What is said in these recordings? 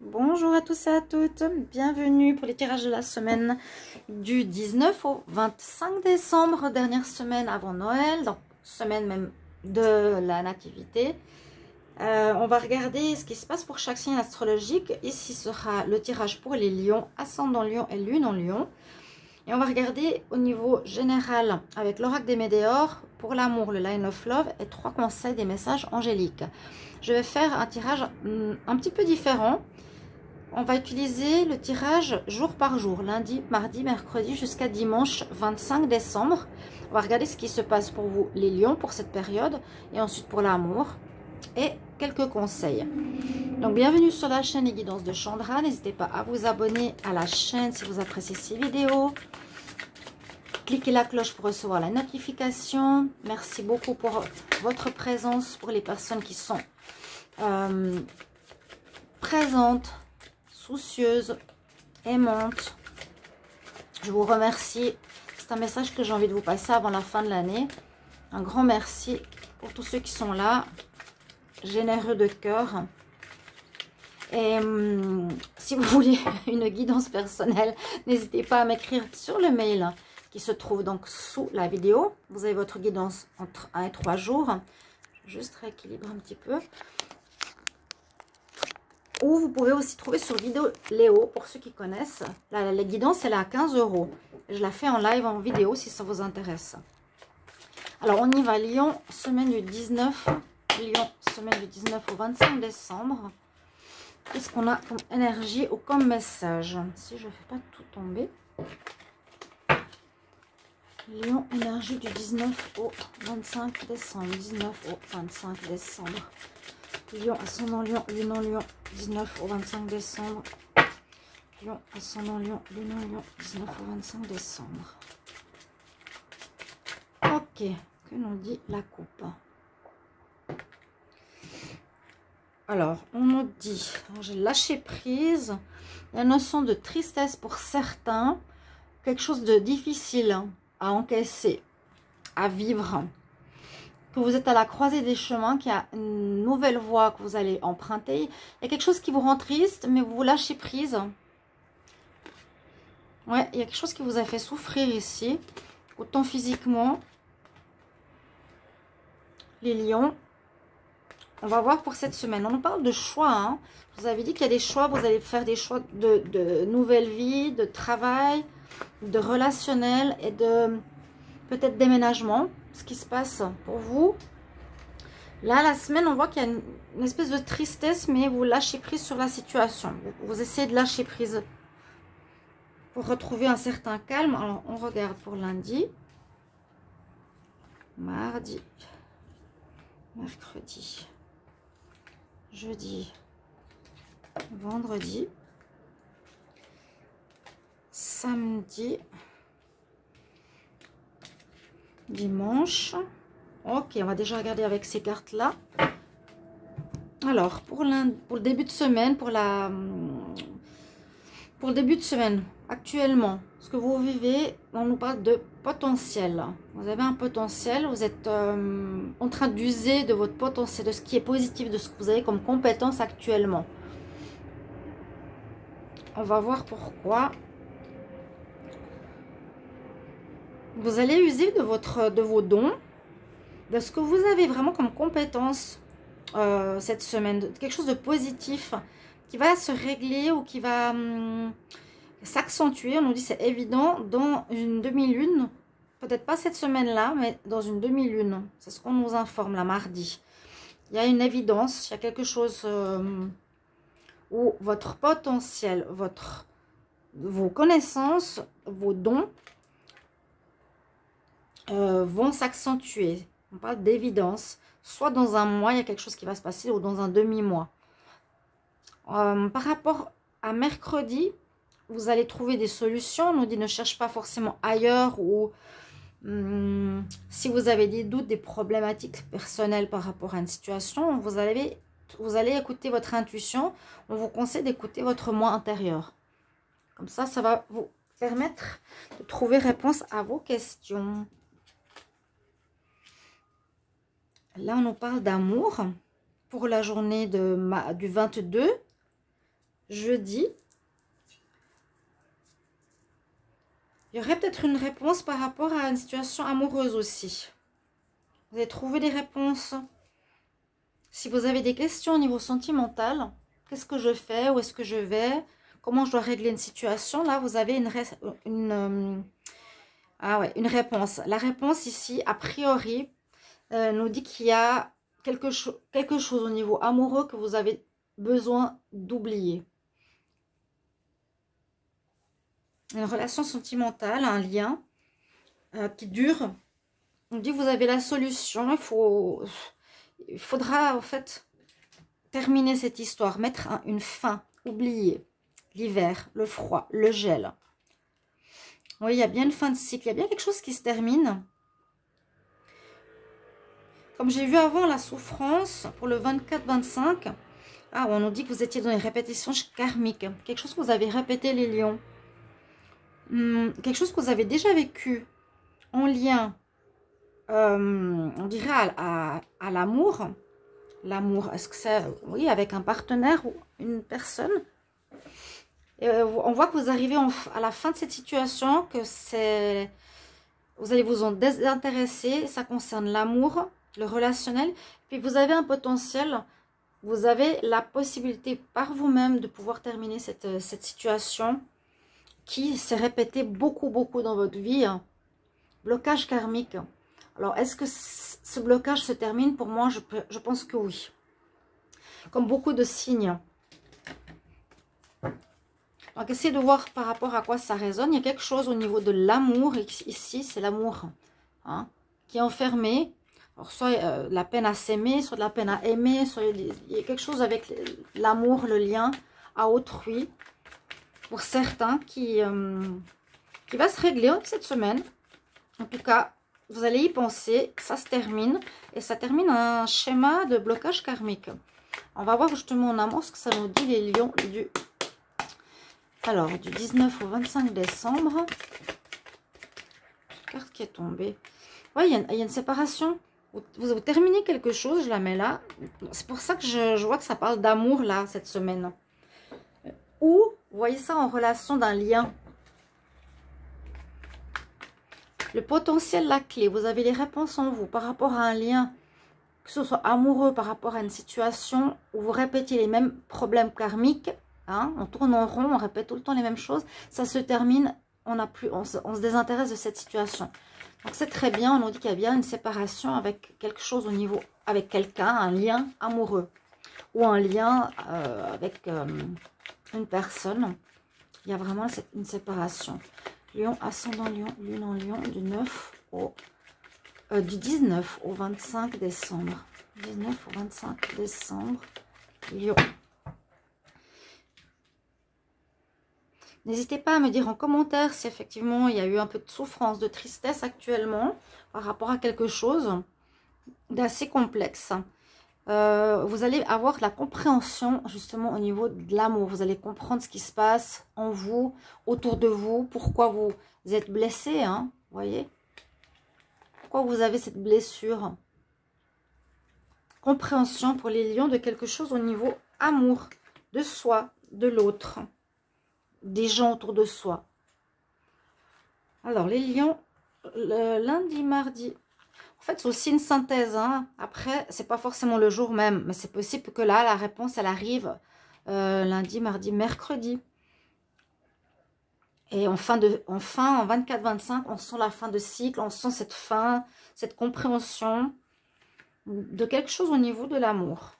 Bonjour à tous et à toutes, bienvenue pour les tirages de la semaine du 19 au 25 décembre, dernière semaine avant Noël, donc semaine même de la nativité. On va regarder ce qui se passe pour chaque signe astrologique. Ici sera le tirage pour les lions, ascendant lion et lune en lion. Et on va regarder au niveau général avec l'oracle des météores pour l'amour, le line of love et 3 conseils des messages angéliques. Je vais faire un tirage un petit peu différent. On va utiliser le tirage jour par jour, lundi, mardi, mercredi jusqu'à dimanche 25 décembre. On va regarder ce qui se passe pour vous les lions pour cette période et ensuite pour l'amour et quelques conseils. Donc bienvenue sur la chaîne Les Guidances de Chandra. N'hésitez pas à vous abonner à la chaîne si vous appréciez ces vidéos. Cliquez la cloche pour recevoir la notification. Merci beaucoup pour votre présence, pour les personnes qui sont présentes, soucieuse, aimante. Je vous remercie. C'est un message que j'ai envie de vous passer avant la fin de l'année. Un grand merci pour tous ceux qui sont là, généreux de cœur. Et si vous voulez une guidance personnelle, n'hésitez pas à m'écrire sur le mail qui se trouve donc sous la vidéo. Vous avez votre guidance entre 1 et 3 jours. Je vais juste rééquilibrer un petit peu. Ou vous pouvez aussi trouver sur Vidéo Léo, pour ceux qui connaissent. La guidance, elle est à 15 €. Je la fais en live, en vidéo, si ça vous intéresse. Alors, on y va. Lion, semaine du 19. Lion, semaine du 19 au 25 décembre. Qu'est-ce qu'on a comme énergie ou comme message? Si je ne fais pas tout tomber. Lion, énergie du 19 au 25 décembre. 19 au 25 décembre. Lion, ascendant lion, lune en lion, 19 au 25 décembre. Lion, ascendant lion, lune en lion, 19 au 25 décembre. Ok, que nous dit la coupe? Alors, on nous dit, j'ai lâché prise, la notion de tristesse pour certains, quelque chose de difficile à encaisser, à vivre. Que vous êtes à la croisée des chemins, qu'il y a une nouvelle voie que vous allez emprunter. Il y a quelque chose qui vous rend triste, mais vous lâchez prise. Ouais, il y a quelque chose qui vous a fait souffrir ici, autant physiquement. Les lions. On va voir pour cette semaine. On nous parle de choix. Hein. Je vous avais dit qu'il y a des choix. Vous allez faire des choix de nouvelle vie, de travail, de relationnel et de peut-être déménagement. Ce qui se passe pour vous. Là, la semaine, on voit qu'il y a une espèce de tristesse, mais vous lâchez prise sur la situation. Vous essayez de lâcher prise pour retrouver un certain calme. Alors, on regarde pour lundi, mardi, mercredi, jeudi, vendredi, samedi, dimanche. Ok, on va déjà regarder avec ces cartes-là. Alors, pour le début de semaine, pour le début de semaine, actuellement, ce que vous vivez, on nous parle de potentiel. Vous avez un potentiel, vous êtes en train d'user de votre potentiel, de ce qui est positif, de ce que vous avez comme compétence actuellement. On va voir pourquoi. Vous allez user de vos dons, de ce que vous avez vraiment comme compétence cette semaine, quelque chose de positif qui va se régler ou qui va s'accentuer. On nous dit c'est évident dans une demi-lune, peut-être pas cette semaine-là, mais dans une demi-lune. C'est ce qu'on nous informe là, mardi. Il y a une évidence, il y a quelque chose où votre potentiel, vos connaissances, vos dons vont s'accentuer. On parle d'évidence. Soit dans un mois, il y a quelque chose qui va se passer, ou dans un demi-mois. Par rapport à mercredi, vous allez trouver des solutions. On nous dit ne cherche pas forcément ailleurs, ou si vous avez des doutes, des problématiques personnelles par rapport à une situation, vous allez écouter votre intuition. On vous conseille d'écouter votre moi intérieur. Comme ça, ça va vous permettre de trouver réponse à vos questions. Là, on nous parle d'amour pour la journée du 22 jeudi, il y aurait peut-être une réponse par rapport à une situation amoureuse aussi. Vous allez trouver des réponses. Si vous avez des questions au niveau sentimental, qu'est-ce que je fais, où est-ce que je vais, comment je dois régler une situation, là vous avez une réponse. La réponse ici, a priori, nous dit qu'il y a quelque chose au niveau amoureux que vous avez besoin d'oublier. Une relation sentimentale, un lien qui dure. On dit que vous avez la solution. Il faudra en fait terminer cette histoire, mettre une fin, oublier l'hiver, le froid, le gel. Oui, il y a bien une fin de cycle, il y a bien quelque chose qui se termine. Comme j'ai vu avant la souffrance pour le 24-25, ah, on nous dit que vous étiez dans les répétitions karmiques. Quelque chose que vous avez répété, les lions. Quelque chose que vous avez déjà vécu en lien, on dirait à l'amour. L'amour, est-ce que c'est, oui, avec un partenaire ou une personne? Et on voit que vous arrivez à la fin de cette situation, que vous allez vous en désintéresser. Ça concerne l'amour, le relationnel. Puis vous avez un potentiel, vous avez la possibilité par vous-même de pouvoir terminer cette situation qui s'est répétée beaucoup dans votre vie. Blocage karmique. Alors, est-ce que ce blocage se termine? Pour moi, je pense que oui. Comme beaucoup de signes. Donc, essayez de voir par rapport à quoi ça résonne. Il y a quelque chose au niveau de l'amour. Ici, c'est l'amour qui est enfermé. Alors, soit la peine à s'aimer, soit de la peine à aimer. Soit il y a quelque chose avec l'amour, le lien à autrui. Pour certains qui va se régler cette semaine. En tout cas, vous allez y penser. Ça se termine. Et ça termine un schéma de blocage karmique. On va voir justement en amont ce que ça nous dit les lions du... Alors, du 19 au 25 décembre. Carte qui est tombée. Oui, il y a une séparation. Vous terminez quelque chose, je la mets là. C'est pour ça que je vois que ça parle d'amour là, cette semaine. Ou, vous voyez ça en relation d'un lien. Le potentiel, la clé. Vous avez les réponses en vous par rapport à un lien. Que ce soit amoureux par rapport à une situation où vous répétez les mêmes problèmes karmiques. On tourne en rond, on répète tout le temps les mêmes choses. Ça se termine, on se désintéresse de cette situation. Donc c'est très bien, on nous dit qu'il y a bien une séparation avec quelque chose au niveau, avec quelqu'un, un lien amoureux. Ou un lien avec une personne. Il y a vraiment une séparation. Lion, ascendant Lion, lune en Lion, du 19 au 25 décembre. 19 au 25 décembre, Lion. N'hésitez pas à me dire en commentaire si effectivement il y a eu un peu de souffrance, de tristesse actuellement par rapport à quelque chose d'assez complexe. Vous allez avoir la compréhension justement au niveau de l'amour. Vous allez comprendre ce qui se passe en vous, autour de vous, pourquoi vous êtes blessé, vous voyez? Pourquoi vous avez cette blessure? Compréhension pour les lions de quelque chose au niveau amour, de soi, de l'autre. Des gens autour de soi. Alors, les lions, le lundi, mardi. En fait, c'est aussi une synthèse. Après, c'est pas forcément le jour même. Mais c'est possible que là, la réponse, elle arrive lundi, mardi, mercredi. Et en 24-25, on sent la fin de cycle. On sent cette fin, cette compréhension de quelque chose au niveau de l'amour.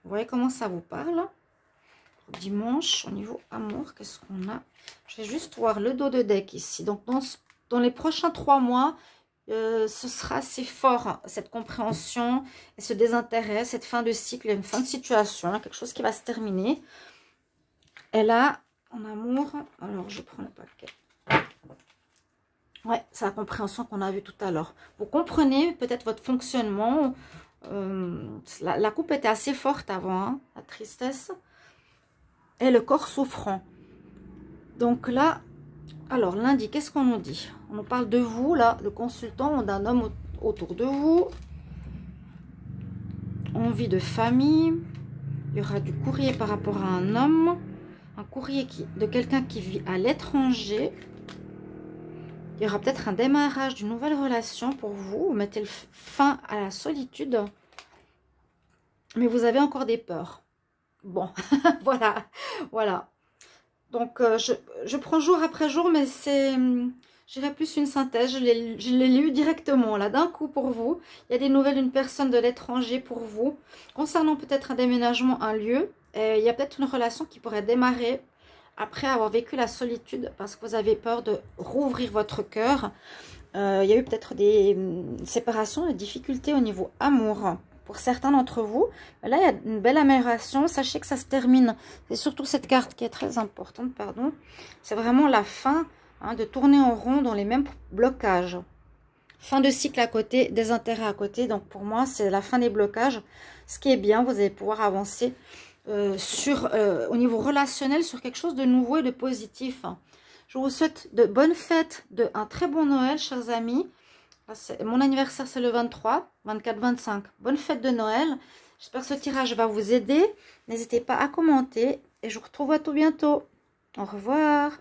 Vous voyez comment ça vous parle? Dimanche, au niveau amour, qu'est-ce qu'on a? Je vais juste voir le dos de deck ici. Donc, dans les prochains 3 mois, ce sera assez fort, cette compréhension et ce désintérêt, cette fin de cycle, une fin de situation, quelque chose qui va se terminer. Et là, en amour, alors je prends le paquet. Ouais, c'est la compréhension qu'on a vue tout à l'heure. Vous comprenez peut-être votre fonctionnement. La coupe était assez forte avant, la tristesse. Et le corps souffrant. Donc là, alors lundi, qu'est-ce qu'on nous dit? On nous parle de vous, là, le consultant, ou d'un homme autour de vous. Envie de famille. Il y aura du courrier par rapport à un homme. Un courrier de quelqu'un qui vit à l'étranger. Il y aura peut-être un démarrage d'une nouvelle relation pour vous. Vous mettez fin à la solitude. Mais vous avez encore des peurs. Bon, voilà. Voilà. Donc, je prends jour après jour, mais c'est... Je dirais plus une synthèse. Je l'ai lu directement, là, d'un coup pour vous. Il y a des nouvelles d'une personne de l'étranger pour vous. Concernant peut-être un déménagement, un lieu. Et il y a peut-être une relation qui pourrait démarrer après avoir vécu la solitude. Parce que vous avez peur de rouvrir votre cœur. Il y a eu peut-être des séparations, des difficultés au niveau amour. Pour certains d'entre vous. Là, il y a une belle amélioration. Sachez que ça se termine. C'est surtout cette carte qui est très importante, pardon. C'est vraiment la fin. De tourner en rond dans les mêmes blocages. Fin de cycle à côté, des intérêts à côté. Donc pour moi, c'est la fin des blocages. Ce qui est bien, vous allez pouvoir avancer au niveau relationnel sur quelque chose de nouveau et de positif. Je vous souhaite de bonnes fêtes, un très bon Noël, chers amis. Mon anniversaire, c'est le 23, 24, 25. Bonne fête de Noël. J'espère que ce tirage va vous aider. N'hésitez pas à commenter et je vous retrouve à tout bientôt. Au revoir.